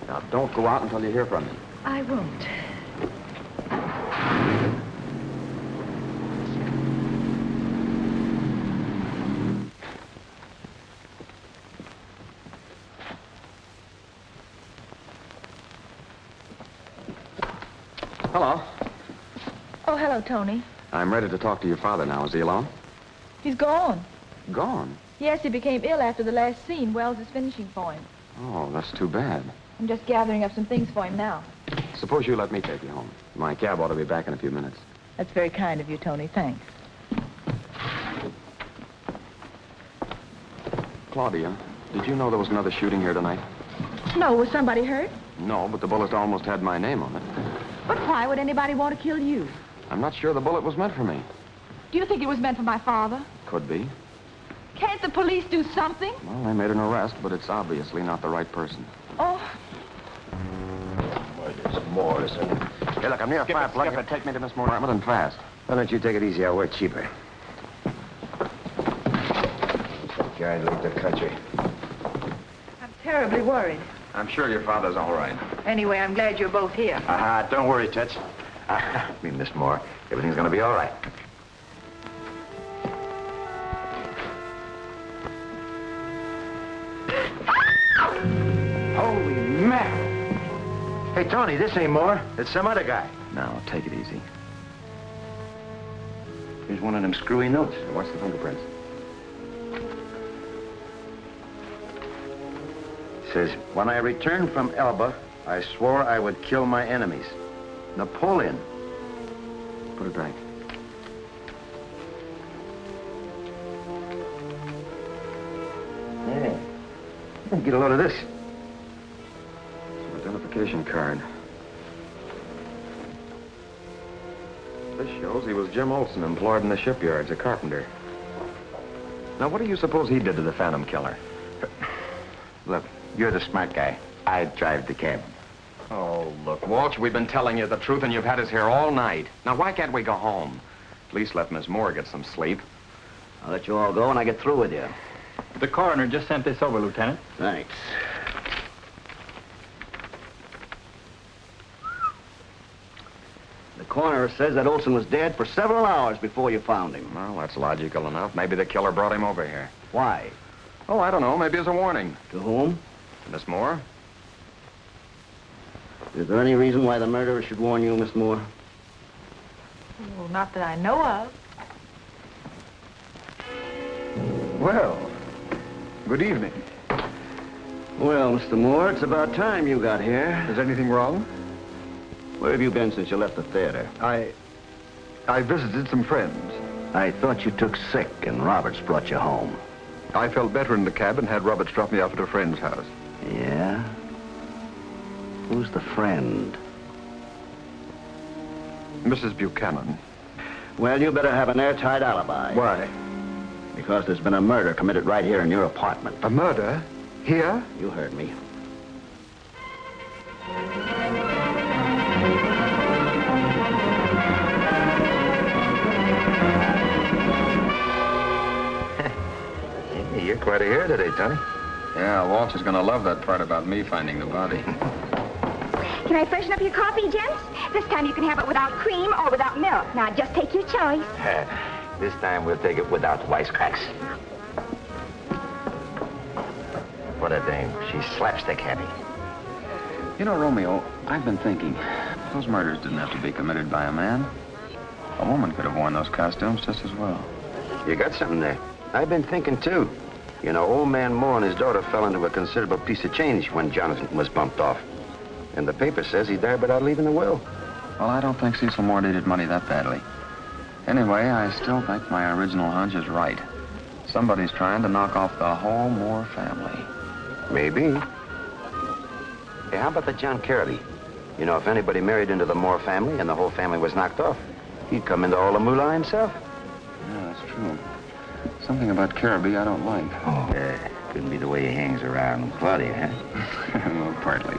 Now, don't go out until you hear from me. I won't. Hello. Oh, hello, Tony. I'm ready to talk to your father now. Is he alone? He's gone. Gone? Yes, he became ill after the last scene. Wells is finishing for him. Oh, that's too bad. I'm just gathering up some things for him now. Suppose you let me take you home. My cab ought to be back in a few minutes. That's very kind of you, Tony. Thanks. Claudia, did you know there was another shooting here tonight? No, was somebody hurt? No, but the bullet almost had my name on it. But why would anybody want to kill you? I'm not sure the bullet was meant for me. Do you think it was meant for my father? Could be. Can't the police do something? Well, they made an arrest, but it's obviously not the right person. Oh. Well, there's more, listen. Hey, look, I'm near a fire plug. Skip it. Take me to Miss Moore. Armored and fast. Why don't you take it easy? I'll work cheaper. Guys leave the country. I'm terribly worried. I'm sure your father's all right. Anyway, I'm glad you're both here. Don't worry, Toots. I mean, Miss Moore, everything's gonna be all right. Holy mackerel. Hey, Tony, this ain't Moore. It's some other guy. Now, take it easy. Here's one of them screwy notes. Watch the fingerprints. It says, when I returned from Elba, I swore I would kill my enemies. Napoleon. Put it back. Yeah. Get a load of this. It's an identification card. This shows he was Jim Olson, employed in the shipyards, a carpenter. Now, what do you suppose he did to the Phantom Killer? Look, you're the smart guy. I drive the cab. Oh, look, Walsh, we've been telling you the truth, and you've had us here all night. Now, why can't we go home? At least let Miss Moore get some sleep. I'll let you all go when I get through with you. The coroner just sent this over, Lieutenant. Thanks. The coroner says that Olson was dead for several hours before you found him. Well, that's logical enough. Maybe the killer brought him over here. Why? Oh, I don't know. Maybe as a warning. To whom? Miss Moore? Is there any reason why the murderer should warn you, Miss Moore? Well, not that I know of. Well, good evening. Well, Mr. Moore, it's about time you got here. Is anything wrong? Where have you been since you left the theater? I visited some friends. I thought you took sick and Roberts brought you home. I felt better in the cab and had Roberts drop me off at a friend's house. Yeah? Who's the friend? Mrs. Buchanan. Well, you better have an airtight alibi. Why? Because there's been a murder committed right here in your apartment. A murder? Here? You heard me. Hey, you're quite a hero today, Tony. Yeah, Walsh is gonna love that part about me finding the body. Can I freshen up your coffee, gents? This time you can have it without cream or without milk. Now, just take your choice. This time we'll take it without wisecracks. What a dame. She's slapstick happy. You know, Romeo, I've been thinking, those murders didn't have to be committed by a man. A woman could have worn those costumes just as well. You got something there. I've been thinking, too. You know, old man Moore and his daughter fell into a considerable piece of change when Jonathan was bumped off. And the paper says he died without leaving a will. Well, I don't think Cecil Moore needed money that badly. Anyway, I still think my original hunch is right. Somebody's trying to knock off the whole Moore family. Maybe. Hey, how about the John Careby? You know, if anybody married into the Moore family and the whole family was knocked off, he'd come into all the moolah himself. Yeah, that's true. Something about Careby I don't like. Oh, couldn't be the way he hangs around with Claudia, huh? Well, partly.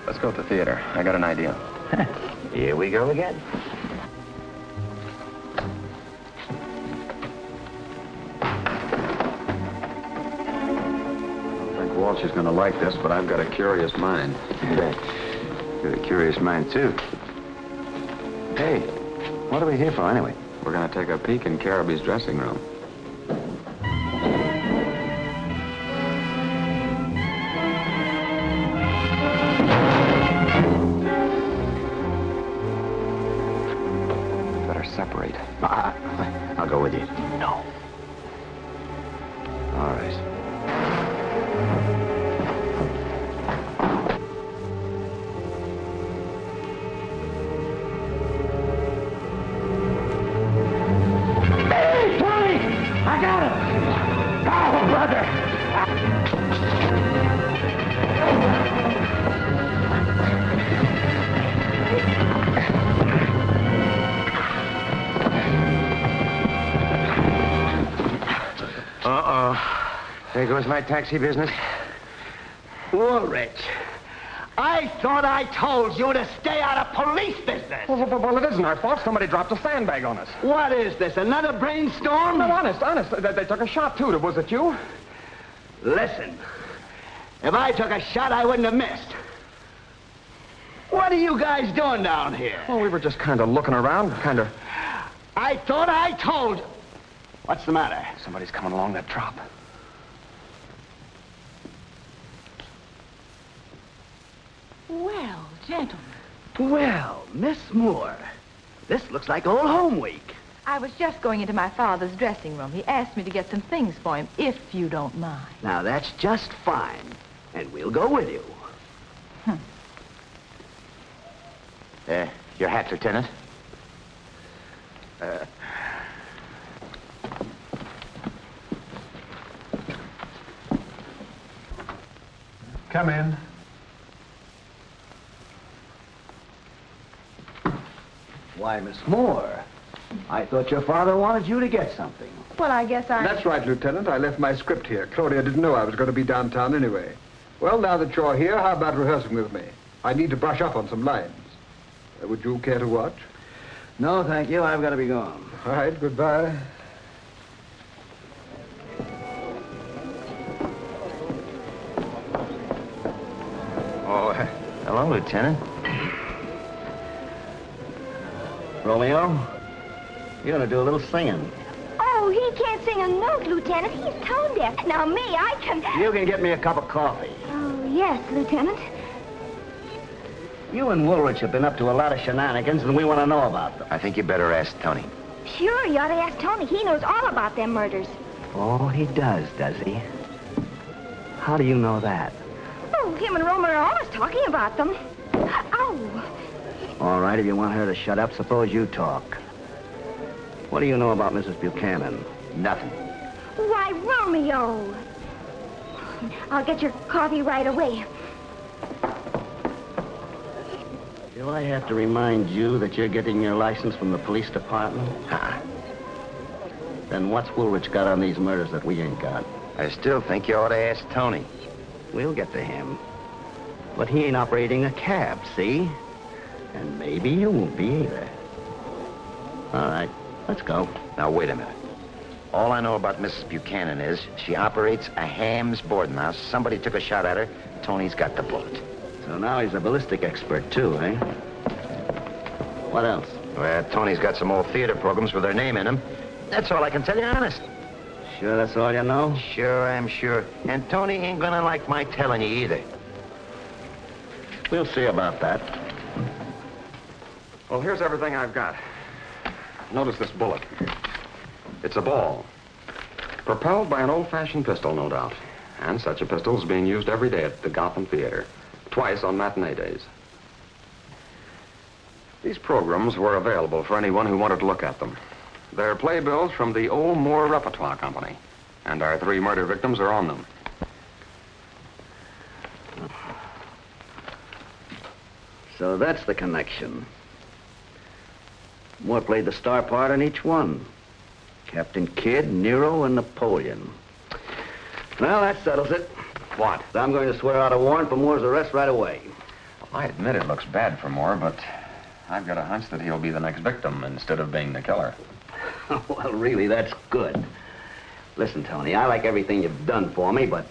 Let's go to the theater. I got an idea. Here we go again. I think Walsh is going to like this, but I've got a curious mind. Got a curious mind, too. Hey, what are we here for, anyway? We're going to take a peek in Careby's dressing room. Better separate. I'll go with you. No. All right. Hey, Tony! I got him! Oh, brother! Uh-oh. There goes my taxi business. Woolrich, I thought I told you to stay out of police business. Well, it isn't our fault. Somebody dropped a sandbag on us. What is this, another brainstorm? No, honest. They took a shot, too. Was it you? Listen, if I took a shot, I wouldn't have missed. What are you guys doing down here? Well, we were just kind of looking around, I thought I told you. What's the matter? Somebody's coming along that drop. Well, gentlemen. Well, Miss Moore, this looks like old home week. I was just going into my father's dressing room. He asked me to get some things for him, if you don't mind. Now, that's just fine, and we'll go with you. Your hat, Lieutenant. Come in. Why, Miss Moore, I thought your father wanted you to get something. Well, I guess That's right, Lieutenant. I left my script here. Claudia didn't know I was going to be downtown anyway. Well, now that you're here, how about rehearsing with me? I need to brush up on some lines. Would you care to watch? No, thank you. I've got to be gone. All right, goodbye. Oh, hello, Lieutenant. Romeo, you're going to do a little singing. Oh, he can't sing a note, Lieutenant. He's tone deaf. Now, me, I can... You can get me a cup of coffee. Oh, yes, Lieutenant. You and Woolrich have been up to a lot of shenanigans, and we want to know about them. I think you better ask Tony. Sure, you ought to ask Tony. He knows all about them murders. Oh, he does he? How do you know that? Oh, him and Roma are always talking about them. Oh. All right, if you want her to shut up, suppose you talk. What do you know about Mrs. Buchanan? Nothing. Why, Romeo. I'll get your coffee right away. Do I have to remind you that you're getting your license from the police department? Then what's Woolrich got on these murders that we ain't got? I still think you ought to ask Tony. We'll get to him. But he ain't operating a cab, see? And maybe you won't be either. All right, let's go. Now, wait a minute. All I know about Mrs. Buchanan is she operates a Ham's boarding house. Somebody took a shot at her. Tony's got the bullet. So now he's a ballistic expert, too, eh? What else? Well, Tony's got some old theater programs with their name in them. That's all I can tell you, honest. Sure that's all you know? Sure, I'm sure. And Tony ain't gonna like my telling you either. We'll see about that. Well, here's everything I've got. Notice this bullet. It's a ball. Propelled by an old-fashioned pistol, no doubt. And such a pistol is being used every day at the Gotham Theater. Twice on matinee days. These programs were available for anyone who wanted to look at them. They're playbills from the Old Moore Repertoire Company. And our 3 murder victims are on them. So that's the connection. Moore played the star part in each one. Captain Kidd, Nero, and Napoleon. Well, that settles it. What? I'm going to swear out a warrant for Moore's arrest right away. I admit it looks bad for Moore, but I've got a hunch that he'll be the next victim instead of being the killer. Well, really, that's good. Listen, Tony, I like everything you've done for me, but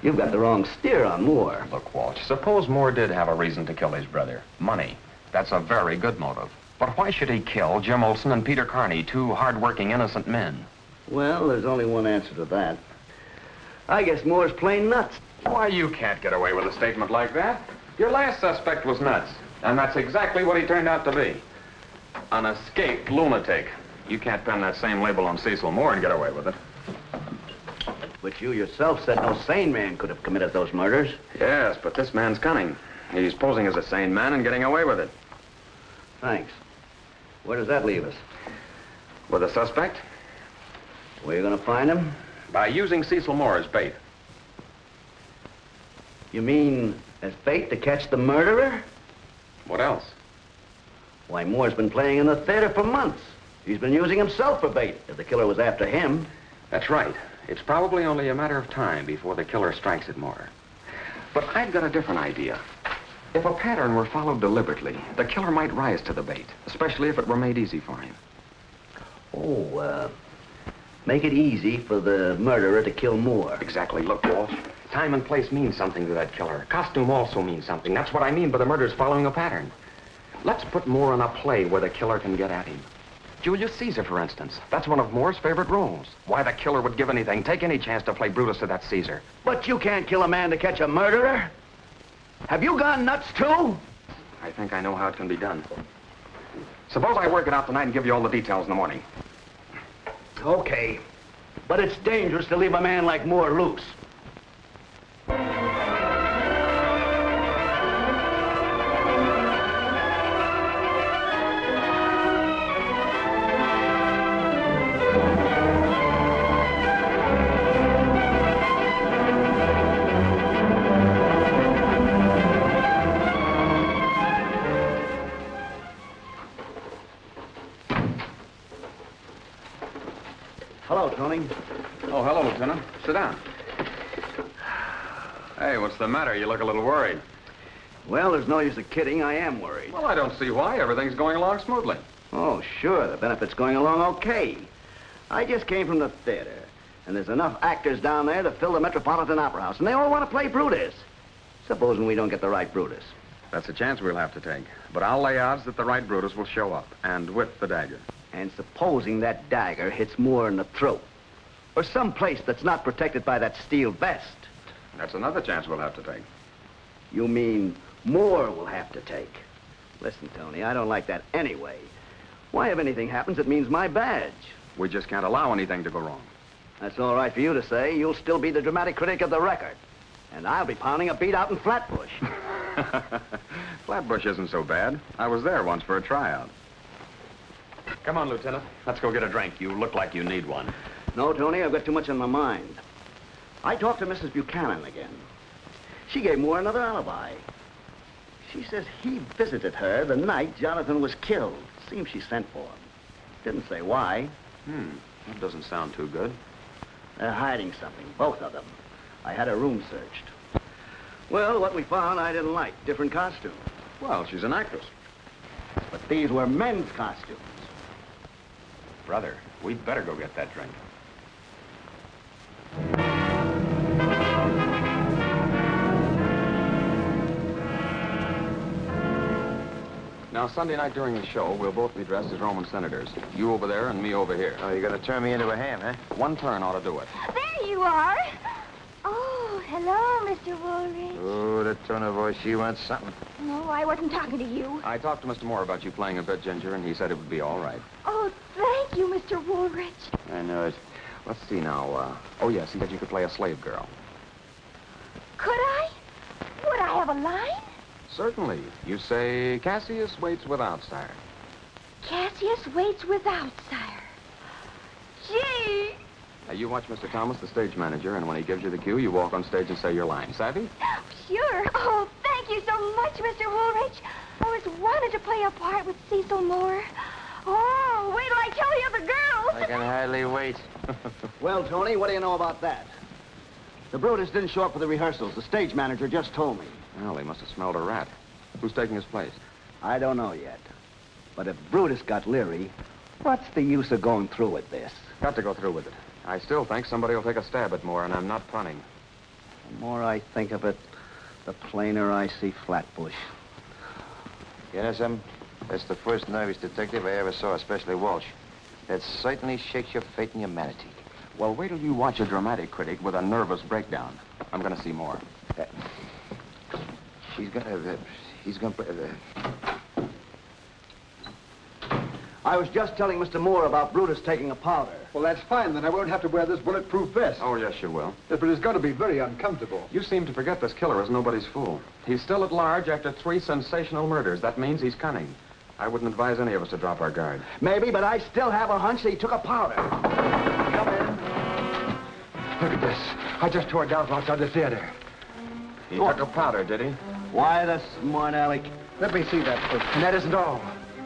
you've got the wrong steer on Moore. Look, Walsh, suppose Moore did have a reason to kill his brother. Money. That's a very good motive. But why should he kill Jim Olson and Peter Carney, 2 hard-working, innocent men? Well, there's only one answer to that. I guess Moore's plain nuts. Why, you can't get away with a statement like that. Your last suspect was nuts, and that's exactly what he turned out to be. An escaped lunatic. You can't pin that same label on Cecil Moore and get away with it. But you yourself said no sane man could have committed those murders. Yes, but this man's cunning. He's posing as a sane man and getting away with it. Thanks. Where does that leave us? With a suspect? Where you gonna find him? By using Cecil Moore as bait. You mean as bait to catch the murderer? What else? Why, Moore's been playing in the theater for months. He's been using himself for bait, if the killer was after him. That's right. It's probably only a matter of time before the killer strikes at Moore. But I've got a different idea. If a pattern were followed deliberately, the killer might rise to the bait, especially if it were made easy for him. Make it easy for the murderer to kill Moore. Exactly. Look, Walsh, time and place means something to that killer. Costume also means something. That's what I mean by the murder's following a pattern. Let's put Moore in a play where the killer can get at him. Julius Caesar, for instance. That's one of Moore's favorite roles. Why, the killer would give anything, take any chance to play Brutus to that Caesar. But you can't kill a man to catch a murderer. Have you gone nuts, too? I think I know how it can be done. Suppose I work it out tonight and give you all the details in the morning. Okay. But it's dangerous to leave a man like Moore loose. Hello, Tony. Oh, hello, Lieutenant. Sit down. Hey, what's the matter? You look a little worried. Well, there's no use of kidding. I am worried. Well, I don't see why. Everything's going along smoothly. Oh, sure. The benefit's going along okay. I just came from the theater, and there's enough actors down there to fill the Metropolitan Opera House, and they all want to play Brutus. Supposing we don't get the right Brutus. That's a chance we'll have to take. But I'll lay odds that the right Brutus will show up, and with the dagger. And supposing that dagger hits Moore in the throat, or some place that's not protected by that steel vest. That's another chance we'll have to take. You mean Moore will have to take? Listen, Tony, I don't like that anyway. Why, if anything happens, it means my badge. We just can't allow anything to go wrong. That's all right for you to say. You'll still be the dramatic critic of the record. And I'll be pounding a beat out in Flatbush. Flatbush isn't so bad. I was there once for a tryout. Come on, Lieutenant. Let's go get a drink. You look like you need one. No, Tony, I've got too much on my mind. I talked to Mrs. Buchanan again. She gave Moore another alibi. She says he visited her the night Jonathan was killed. Seems she sent for him. Didn't say why. That doesn't sound too good. They're hiding something, both of them. I had her room searched. Well, what we found I didn't like. Different costumes. Well, she's an actress. But these were men's costumes. Brother, we'd better go get that drink. Now, Sunday night during the show, we'll both be dressed as Roman senators. You over there and me over here. Oh, you're gonna turn me into a ham, huh? One turn ought to do it. There you are. Oh, hello, Mr. Woolridge. Oh, that tone of voice, she wants something. No, I wasn't talking to you. I talked to Mr. Moore about you playing a bit, Ginger, and he said it would be all right. Oh, thank you, Mr. Woolridge. I know it. Let's see now. Oh, yes, he said you could play a slave girl. Could I? Would I have a line? Certainly. You say, Cassius waits without, sire. Cassius waits without, sire. Gee! Now, you watch Mr. Thomas, the stage manager, and when he gives you the cue, you walk on stage and say your line. Savvy? Sure. Oh, thank you so much, Mr. Woolridge. I always wanted to play a part with Cecil Moore. Oh, wait till I tell the other girls. I can hardly wait. Well, Tony, what do you know about that? The Brutus didn't show up for the rehearsals. The stage manager just told me. Well, they must have smelled a rat. Who's taking his place? I don't know yet. But if Brutus got leery, what's the use of going through with this? Got to go through with it. I still think somebody will take a stab at Moore, and I'm not punning. The more I think of it, the plainer I see Flatbush. You know something? That's the first nervous detective I ever saw, especially Walsh. That certainly shakes your faith in humanity. Well, wait till you watch a dramatic critic with a nervous breakdown. I'm going to see more. He's gonna play. I was just telling Mr. Moore about Brutus taking a powder. Well, that's fine, then I won't have to wear this bulletproof vest. Oh, yes, you will. Yes, but it's got to be very uncomfortable. You seem to forget this killer is nobody's fool. He's still at large after 3 sensational murders. That means he's cunning. I wouldn't advise any of us to drop our guard. Maybe, but I still have a hunch that he took a powder. Come in. Look at this. I just tore it down from outside the theater. He took a powder, did he? Why, the smart aleck. Let me see that first. And that isn't all.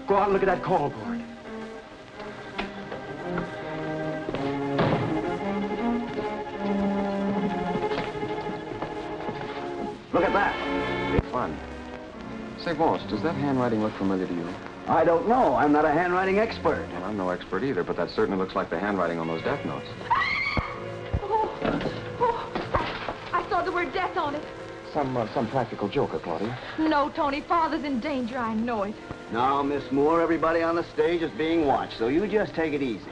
Go out and look at that call board. Look at that. Big fun. Say, Walsh, does that handwriting look familiar to you? I don't know. I'm not a handwriting expert. Well, I'm no expert either, but that certainly looks like the handwriting on those death notes. I saw the word death on it. Some practical joker, Claudia. No, Tony, Father's in danger. I know it. Now, Miss Moore, everybody on the stage is being watched, so you just take it easy.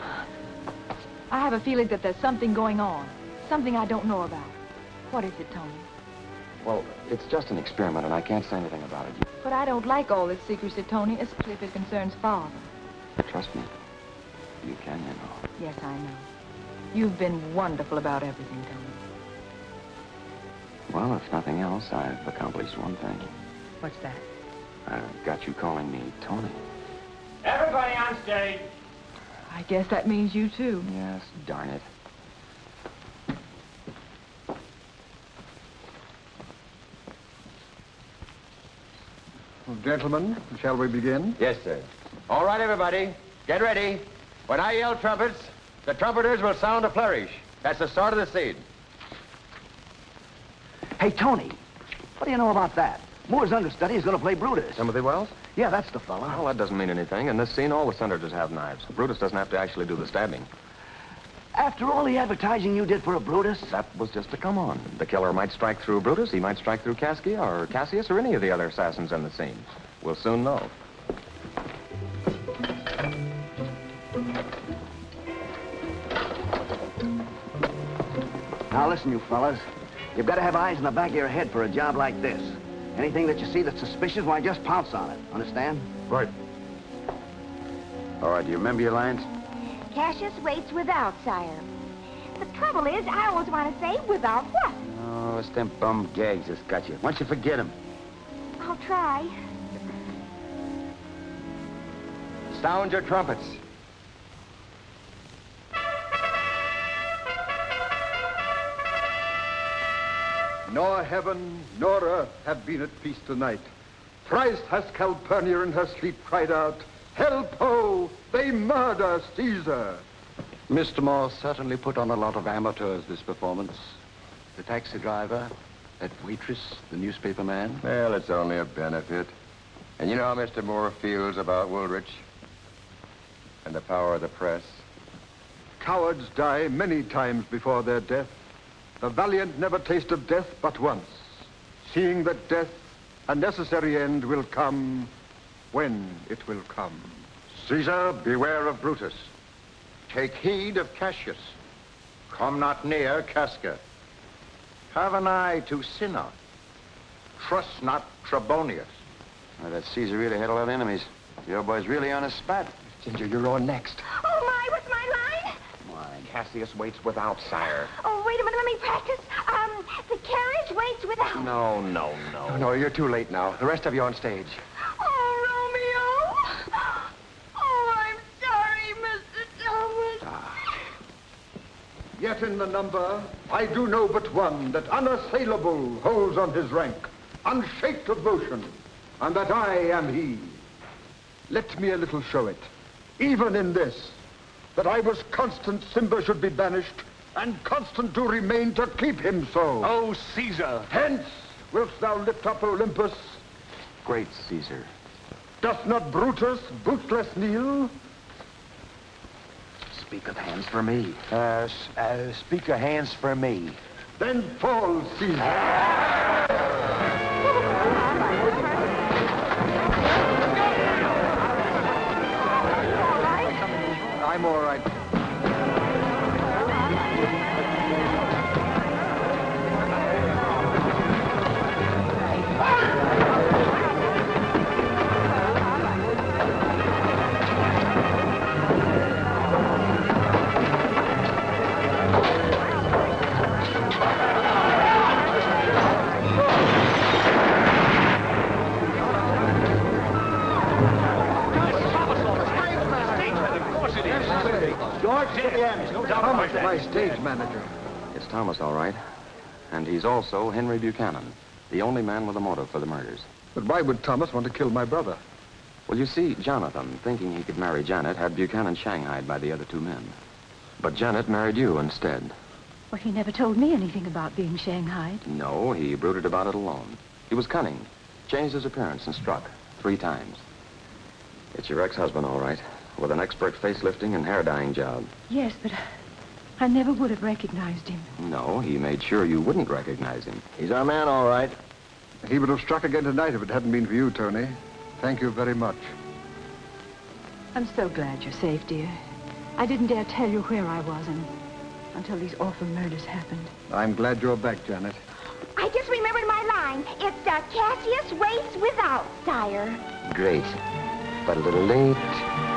I have a feeling that there's something going on. Something I don't know about. What is it, Tony? Well, it's just an experiment, and I can't say anything about it. But I don't like all this secrecy, Tony, especially if it concerns Father. Trust me. You can, you know. Yes, I know. You've been wonderful about everything, Tony. Well, if nothing else, I've accomplished one thing. What's that? I've got you calling me Tony. Everybody on stage. I guess that means you, too. Yes, darn it. Well, gentlemen, shall we begin? Yes, sir. All right, everybody. Get ready. When I yell trumpets, the trumpeters will sound a flourish. That's the start of the scene. Hey, Tony, what do you know about that? Moore's understudy is going to play Brutus. Timothy Wells? Yeah, that's the fella. Well, that doesn't mean anything. In this scene, all the senators have knives. Brutus doesn't have to actually do the stabbing. After all the advertising you did for a Brutus? That was just to come on. The killer might strike through Brutus, he might strike through Caskia or Cassius or any of the other assassins in the scene. We'll soon know. Now, listen, you fellas. You've got to have eyes in the back of your head for a job like this. Anything that you see that's suspicious, why, just pounce on it. Understand? Right. All right, do you remember your lines? Cassius waits without, sire. The trouble is, I always want to say without what? Oh, it's them bum gags that's got you. Why don't you forget them? I'll try. Sound your trumpets. Nor heaven nor earth have been at peace tonight. Thrice has Calpurnia in her sleep cried out, "Help, ho! They murder Caesar!" Mr. Moore certainly put on a lot of amateurs, this performance. The taxi driver, that waitress, the newspaper man. Well, it's only a benefit. And you know how Mr. Moore feels about Woolrich and the power of the press. Cowards die many times before their death. The valiant never taste of death but once, seeing that death, a necessary end, will come when it will come. Caesar, beware of Brutus. Take heed of Cassius. Come not near Casca. Have an eye to Cinna. Trust not Trebonius. Well, that Caesar really had a lot of enemies. Your boy's really on his spot. Ginger, you're on next. Oh, my, what's my line? Cassius waits without, sire. Oh, wait a minute, let me practice. The carriage waits without. No. No, you're too late now. The rest of you on stage. Oh, Romeo. Oh, I'm sorry, Mr. Thomas. Yet in the number, I do know but one that unassailable holds on his rank, unshaked of motion, and that I am he. Let me a little show it, even in this, that I was constant Simba should be banished, and constant do remain to keep him so. Oh, Caesar! Hence, wilt thou lift up Olympus? Great Caesar. Doth not Brutus bootless kneel? Speak of hands for me. Speak of hands for me. Then fall, Caesar. I'm all right. Thomas, my stage manager. It's Thomas, all right. And he's also Henry Buchanan, the only man with a motive for the murders. But why would Thomas want to kill my brother? Well, you see, Jonathan, thinking he could marry Janet, had Buchanan shanghaied by the other two men. But Janet married you instead. Well, he never told me anything about being shanghaied. No, he brooded about it alone. He was cunning, changed his appearance and struck 3 times. It's your ex-husband, all right, with an expert facelifting and hair-dyeing job. Yes, but I never would have recognized him. No, he made sure you wouldn't recognize him. He's our man, all right. He would have struck again tonight if it hadn't been for you, Tony. Thank you very much. I'm so glad you're safe, dear. I didn't dare tell you where I was until these awful murders happened. I'm glad you're back, Janet. I just remembered my line. It's Cassius waits without, sire. Great. But a little late.